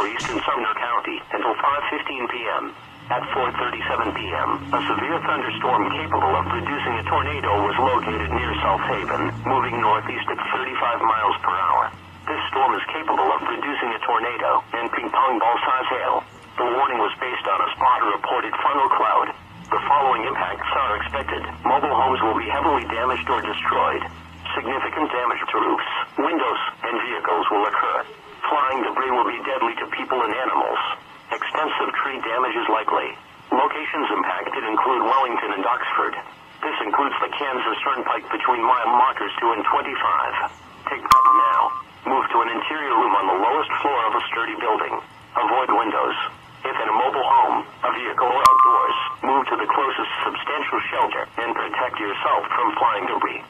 for eastern Sumner County until 5:15 p.m. At 4:37 p.m., a severe thunderstorm capable of producing a tornado was located near South Haven, moving northeast at 35 miles per hour. This storm is capable of producing a tornado and ping-pong ball-size hail. The warning was based on a spot-reported funnel cloud. The following impacts are expected. Mobile homes will be heavily damaged or destroyed. Significant damage to roofs, windows, and vehicles will occur. Flying debris will be deadly to people and animals. Extensive tree damage is likely. Locations impacted include Wellington and Oxford. This includes the Kansas Turnpike between mile markers 2 and 25. Take cover now. Move to an interior room on the lowest floor of a sturdy building. Avoid windows. If in a mobile home, a vehicle, or outdoors, move to the closest substantial shelter and protect yourself from flying debris.